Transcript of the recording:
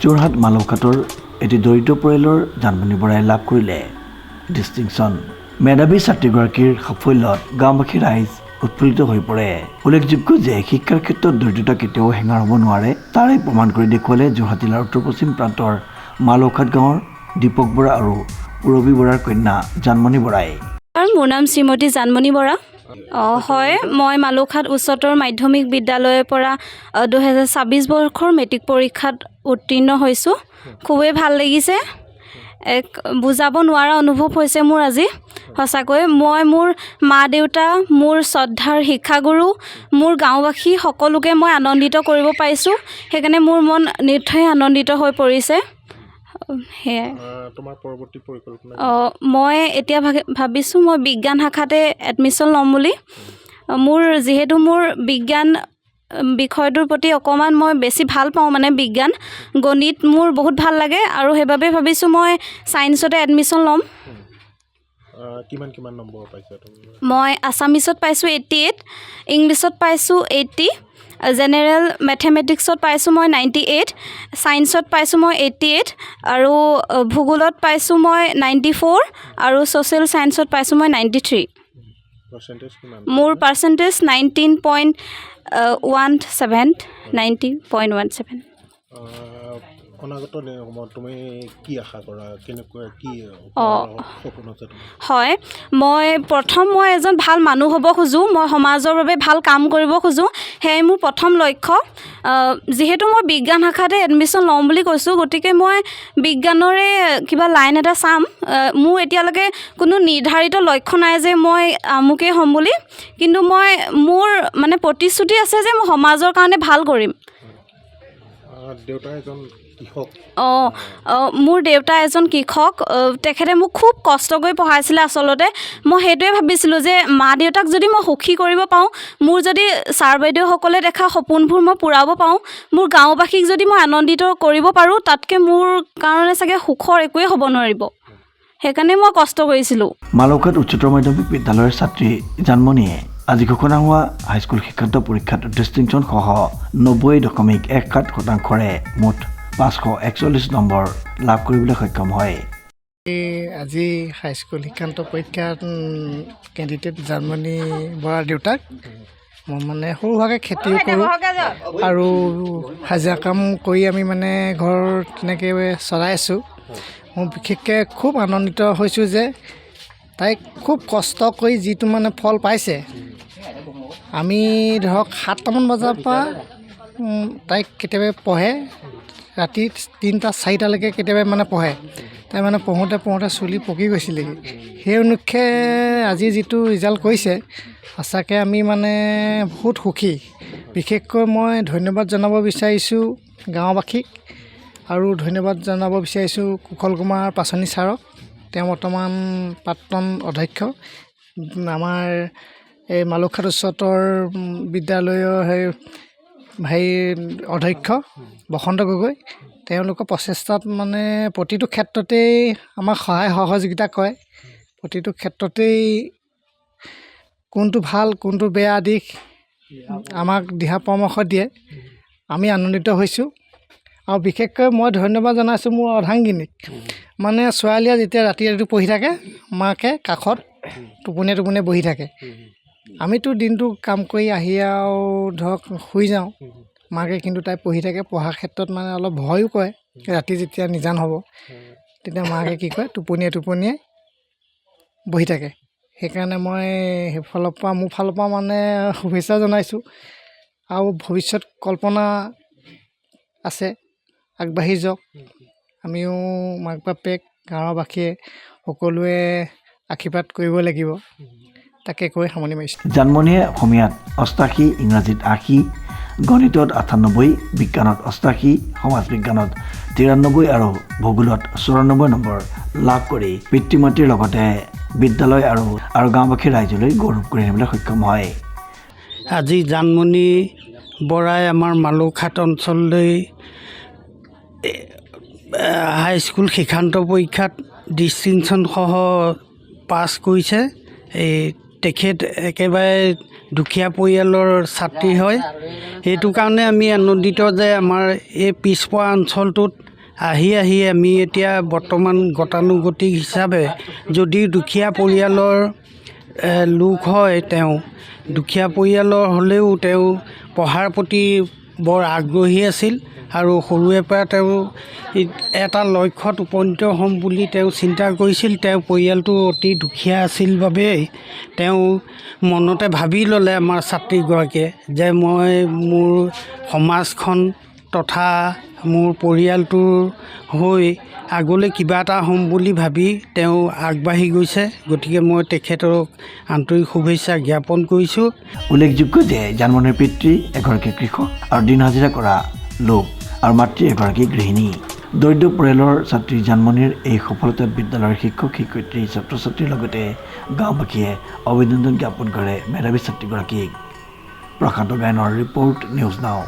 যোৰহাট মালৌঘাটৰ এটি দৰিদ্ৰ পৰিয়ালৰ জানমণি বৰাই লাভ কৰিলে ডিষ্টিংশ্যন। মেধাৱী ছাত্ৰীগৰাকীৰ সাফল্যত গাঁওবাসী ৰাইজ উৎফুল্লিত হৈ পৰে। উল্লেখযোগ্য যে শিক্ষাৰ ক্ষেত্ৰত দৰিদ্ৰতা কেতিয়াও হেঙাৰ হ'ব নোৱাৰে, তাৰে প্ৰমাণ কৰি দেখুৱালে যোৰহাট জিলাৰ উত্তৰ পশ্চিম প্ৰান্তৰ মালৌঘাট গাঁৱৰ দীপক বৰা আৰু পূৰবী বৰাৰ কন্যা জানমণি বৰাই। মোৰ নাম শ্ৰীমতী জানমণি বৰা। হয়, মই মালৌঘাট উচ্চতৰ মাধ্যমিক বিদ্যালয়ৰ পৰা 2026 বৰ্ষৰ মেট্ৰিক পৰীক্ষাত উত্তীৰ্ণ হৈছোঁ। খুবেই ভাল লাগিছে, এক বুজাব নোৱাৰা অনুভৱ হৈছে মোৰ আজি। সঁচাকৈ মই মোৰ মা দেউতা, মোৰ শ্ৰদ্ধাৰ শিক্ষাগুৰু, মোৰ গাঁওবাসী সকলোকে মই আনন্দিত কৰিব পাৰিছোঁ। সেইকাৰণে মোৰ মন নিশ্চয় আনন্দিত হৈ পৰিছে। সেয়াই। তোমাৰ পৰৱৰ্তী পৰিকল্পনা? মই এতিয়া ভাবিছোঁ মই বিজ্ঞান শাখাতে এডমিশ্যন ল'ম বুলি। যিহেতু মোৰ বিজ্ঞান বিষয়টোৰ প্ৰতি অকণমান মই বেছি ভাল পাওঁ, মানে বিজ্ঞান গণিত মোৰ বহুত ভাল লাগে, আৰু সেইবাবে ভাবিছোঁ মই ছায়েন্সতে এডমিশ্যন ল'ম। কিমান নম্বৰ পাইছা তুমি? মই আছামিছত পাইছোঁ 88, ইংলিছত পাইছোঁ 80, জেনেৰেল মেথমেটিক্সত পাইছোঁ মই 98, ছায়েন্সত পাইছোঁ মই 88, আৰু ভূগোলত পাইছোঁ মই 94, আৰু ছ'চিয়েল ছায়েন্সত পাইছোঁ মই 93। মোৰ পাৰ্চেণ্টেজ 90.17। অনাগত সময়ত তুমি কি আশা কৰা, কেনেকুৱা কি সপোন আছে তোমাৰ? হয়, মই এজন ভাল মানুহ হ'ব খোজোঁ, মই সমাজৰ বাবে ভাল কাম কৰিব খোজোঁ, সেয়াই মোৰ প্ৰথম লক্ষ্য। যিহেতু মই বিজ্ঞান শাখাতে এডমিশ্যন ল'ম বুলি কৈছোঁ, গতিকে মই বিজ্ঞানৰে কিবা লাইন এটা চাম। মোৰ এতিয়ালৈকে কোনো নিৰ্ধাৰিত লক্ষ্য নাই যে মই আমুকেই হ'ম বুলি, কিন্তু মোৰ মানে প্ৰতিশ্ৰুতি আছে যে মই সমাজৰ কাৰণে ভাল কৰিম। দেউতা এজন কৃষক? মোৰ দেউতা এজন কৃষক। তেখেতে মোক খুব কষ্ট কৰি পঢ়াইছিলে। আচলতে মই সেইটোৱে ভাবিছিলোঁ যে মা দেউতাক যদি মই সুখী কৰিব পাৰোঁ, মোৰ যদি ছাৰ বাইদেউসকলে দেখা সপোনবোৰ মই পূৰাব পাৰোঁ, মোৰ গাঁওবাসীক যদি মই আনন্দিত কৰিব পাৰোঁ, তাতকৈ মোৰ কাৰণে চাগে সুখৰ একোৱেই হ'ব নোৱাৰিব। সেইকাৰণে মই কষ্ট কৰিছিলোঁ। মালৌঘাট উচ্চতৰ মাধ্যমিক বিদ্যালয়ৰ ছাত্ৰী জানমণিয়ে আজি ঘোষণা হোৱা হাইস্কুল শিক্ষান্ত পৰীক্ষাত ডিষ্টিংশ্যন সহ 90.17% মুঠ 541 নম্বৰ লাভ কৰিবলৈ সক্ষম হয়। আজি হাইস্কুল শিক্ষান্ত পৰীক্ষাত কেণ্ডিডেট জানমণি বৰাৰ দেউতাক। মই মানে সৰুভাৱে খেতিও কৰোঁ, আৰু হাজিৰা কাম কৰি আমি মানে ঘৰ তেনেকৈ চলাই আছোঁ। মই বিশেষকৈ খুব আনন্দিত হৈছোঁ যে তাইক খুব কষ্ট কৰি যিটো মানে ফল পাইছে। আমি ধৰক 7টামান বজাৰ পৰা তাইক কেতিয়াবা পঢ়ে, ৰাতি 3টা 4টালৈকে কেতিয়াবা মানে পঢ়ে। তাই মানে পঢ়োঁতে চুলি পকি গৈছিলেগৈ। সেই অনুক্ষে আজি যিটো ৰিজাল্ট কৰিছে, সঁচাকৈ আমি মানে বহুত সুখী। বিশেষকৈ মই ধন্যবাদ জনাব বিচাৰিছোঁ গাঁওবাসীক, আৰু ধন্যবাদ জনাব বিচাৰিছোঁ কুশল কুমাৰ পাচনি ছাৰক। তেওঁ বৰ্তমান প্ৰাক্তন অধ্যক্ষ, আমাৰ এই মালৌঘাট উচ্চতৰ বিদ্যালয়ৰ অধ্যক্ষ বসন্ত গগৈ। তেওঁলোকৰ প্ৰচেষ্টাত মানে প্ৰতিটো ক্ষেত্ৰতেই আমাক সহায় সহযোগিতা কৰে। প্ৰতিটো ক্ষেত্ৰতেই কোনটো ভাল কোনটো বেয়া দিশ আমাক দিহা পৰামৰ্শ দিয়ে। আমি আনন্দিত হৈছোঁ, আৰু বিশেষকৈ মই ধন্যবাদ জনাইছোঁ মোৰ অৰ্ধাংগিনীক। মানে ছোৱালীয়ে যেতিয়া ৰাতি পঢ়ি থাকে, মাকে কাষত টোপনিয়াই বহি থাকে। আমিতো দিনটো কাম কৰি আহি আৰু ধৰক শুই যাওঁ, মাকে কিন্তু তাই পঢ়ি থাকে। পঢ়াৰ ক্ষেত্ৰত মানে অলপ ভয়ো কৰে। ৰাতি যেতিয়া নিজান হ'ব, তেতিয়া মাকে কি কৰে, টোপনিয়াই বহি থাকে। সেইকাৰণে মই মোৰ ফালৰ পৰা মানে শুভেচ্ছা জনাইছোঁ। আৰু ভৱিষ্যত কল্পনা আছে, আগবাঢ়ি যাওক। আমিও মাক বাপেক গাঁওবাসীয়ে সকলোৱে আশীৰ্বাদ কৰিব লাগিব, তাকে কৈ সামৰণি মাৰিছোঁ। জানমণিয়ে অসমীয়াত 88, ইংৰাজীত 80, গণিতত 98, বিজ্ঞানত 88, সমাজ বিজ্ঞানত 93 আৰু ভূগোলত 94 নম্বৰ লাভ কৰি পিতৃ মাতৃৰ লগতে বিদ্যালয় আৰু গাঁওবাসীৰ ৰাইজলৈ গৌৰৱ কৰি আনিবলৈ সক্ষম হয়। আজি জানমণি বৰাই আমাৰ মালৌঘাট অঞ্চললৈ হাইস্কুল শিক্ষান্ত পৰীক্ষাত ডিষ্টিংশ্যন সহ পাছ কৰিছে। তেখেত একেবাৰে দুখীয়া পৰিয়ালৰ ছাত্ৰী হয়। সেইটো কাৰণে আমি আনন্দিত যে আমাৰ এই পিছপৰা অঞ্চলটোত আহি আমি এতিয়া বৰ্তমান গতানুগতিক হিচাপে যদি দুখীয়া পৰিয়ালৰ লোক হয়, তেওঁ দুখীয়া পৰিয়ালৰ হ'লেও তেওঁ পঢ়াৰ প্ৰতি বৰ আগ্ৰহী আছিল আৰু সৰুৰে পৰা তেওঁ এটা লক্ষ্যত উপনীত হ'ম বুলি তেওঁ চিন্তা কৰিছিল। তেওঁ পৰিয়ালটো অতি দুখীয়া আছিল বাবেই তেওঁ মনতে ভাবি ল'লে আমাৰ ছাত্ৰীগৰাকীয়ে যে মই মোৰ সমাজখন তথা মোৰ পৰিয়ালটোৰ হৈ আগলৈ কিবা এটা হ'ম বুলি ভাবি তেওঁ আগবাঢ়ি গৈছে। গতিকে মই তেখেতক আন্তৰিক শুভেচ্ছা জ্ঞাপন কৰিছোঁ। উল্লেখযোগ্য যে জানমণিৰ পিতৃ এগৰাকী কৃষক আৰু দিন হাজিৰা কৰা লোক আৰু মাতৃ এগৰাকী গৃহিণী। দৰিদ্ৰ পৰিয়ালৰ ছাত্ৰী জানমণিৰ এই সফলতাত বিদ্যালয়ৰ শিক্ষক শিক্ষয়িত্ৰী ছাত্ৰ ছাত্ৰীৰ লগতে গাঁওবাসীয়ে অভিনন্দন জ্ঞাপন কৰে মেধাৱী ছাত্ৰীগৰাকীক। প্ৰশান্ত গায়নৰ ৰিপৰ্ট, নিউজ নাও।